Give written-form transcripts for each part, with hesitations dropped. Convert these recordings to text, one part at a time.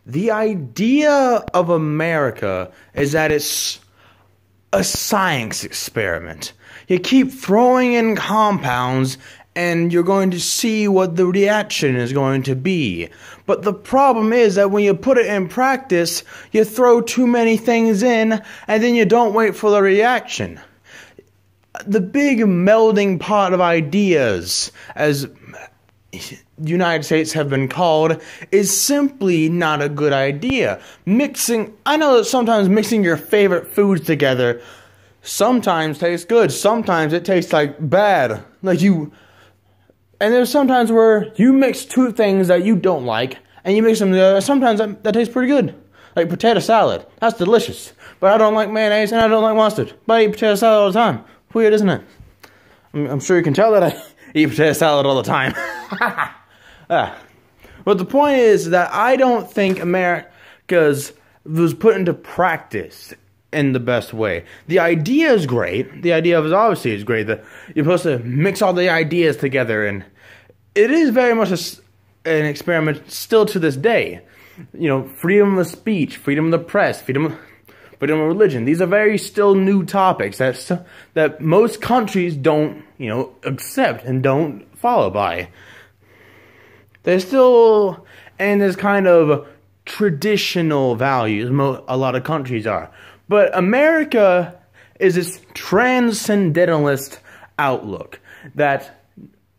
The idea of America is that it's a science experiment. You keep throwing in compounds and you're going to see what the reaction is going to be. But the problem is that when you put it in practice, you throw too many things in and then you don't wait for the reaction. The big melding pot of ideas, as United States have been called, is simply not a good idea. I know that sometimes mixing your favorite foods together sometimes tastes good, sometimes it tastes like bad. And there's sometimes where you mix two things that you don't like, and you mix them together, sometimes that tastes pretty good. Like potato salad, that's delicious. But I don't like mayonnaise and I don't like mustard. But I eat potato salad all the time. Weird, isn't it? I'm sure you can tell that I eat potato salad all the time. But the point is that I don't think America's was put into practice in the best way. The idea is great. The idea of it obviously is great. That you're supposed to mix all the ideas together, and it is very much an experiment still to this day. You know, freedom of speech, freedom of the press, freedom of religion. These are very still new topics that most countries don't, accept and don't follow by. They're still in this kind of traditional values, a lot of countries are. But America is this transcendentalist outlook that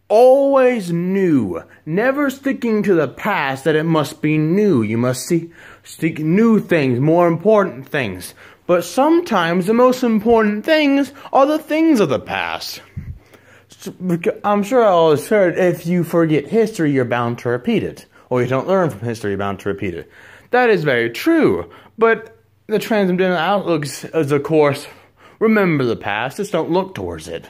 always knew, never sticking to the past, that it must be new. You must seek new things, more important things. But sometimes the most important things are the things of the past. I'm sure I always heard, if you forget history, you're bound to repeat it. Or you don't learn from history, you're bound to repeat it. That is very true. But the transcendental outlook is, of course, remember the past, just don't look towards it.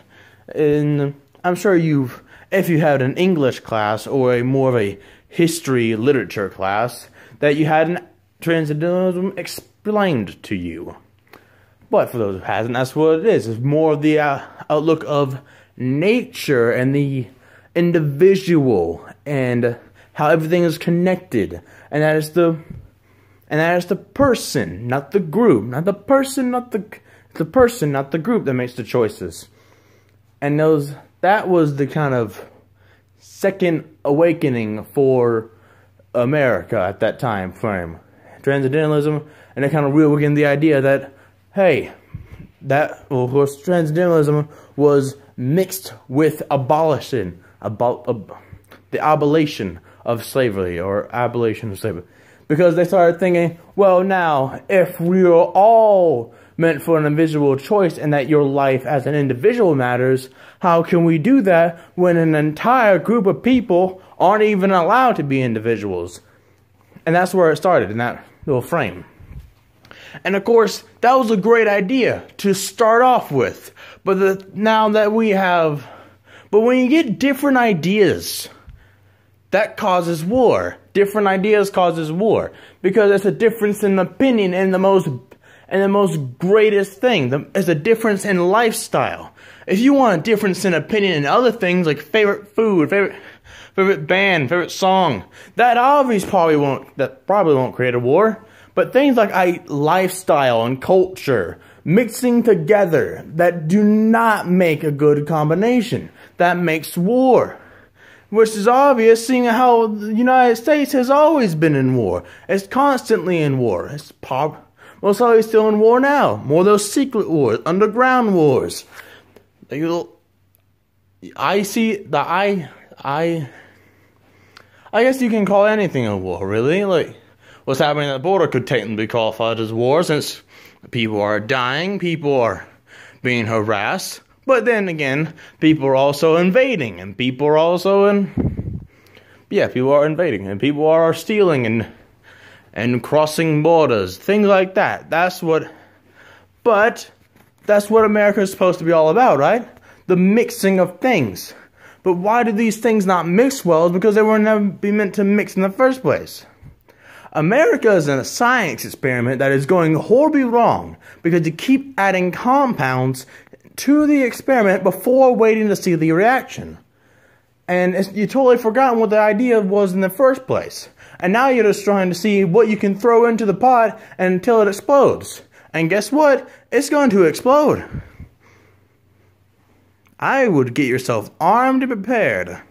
And I'm sure if you had an English class or more of a history literature class, that you had an transcendentalism explained to you. But for those who hasn't, that's what it is. It's more of the outlook of nature and the individual and how everything is connected, and that is the person, not the group, not the person, not the person, not the group that makes the choices. And that was the kind of second awakening for America at that time frame. Transcendentalism, and it kind of reawakened the idea that, hey, of course, transcendentalism was mixed with the abolition of slavery, or abolition of slavery. Because they started thinking, well, now, if we are all meant for an individual choice and that your life as an individual matters, how can we do that when an entire group of people aren't even allowed to be individuals? And that's where it started, in that little frame. And of course, that was a great idea to start off with. But but when you get different ideas, that causes war. Different ideas causes war. Because it's a difference in opinion and the most greatest thing. It's a difference in lifestyle. If you want a difference in opinion in other things like favorite food, favorite band, favorite song, that probably won't create a war. But things like lifestyle and culture mixing together, that do not make a good combination. That makes war. Which is obvious, seeing how the United States has always been in war. It's constantly in war. It's most likely still in war now. More of those secret wars, underground wars. I guess you can call anything a war, really. Like, what's happening at the border could technically be qualified as war, since people are dying, people are being harassed. But then again, people are also invading, and people are invading, and people are stealing and crossing borders, things like that. But that's what America is supposed to be all about, right? The mixing of things. But why do these things not mix well? It's because they were never be meant to mix in the first place. America is in a science experiment that is going horribly wrong because you keep adding compounds to the experiment before waiting to see the reaction. and you totally forgotten what the idea was in the first place. And now you're just trying to see what you can throw into the pot until it explodes. And guess what? It's going to explode. I would get yourself armed and prepared.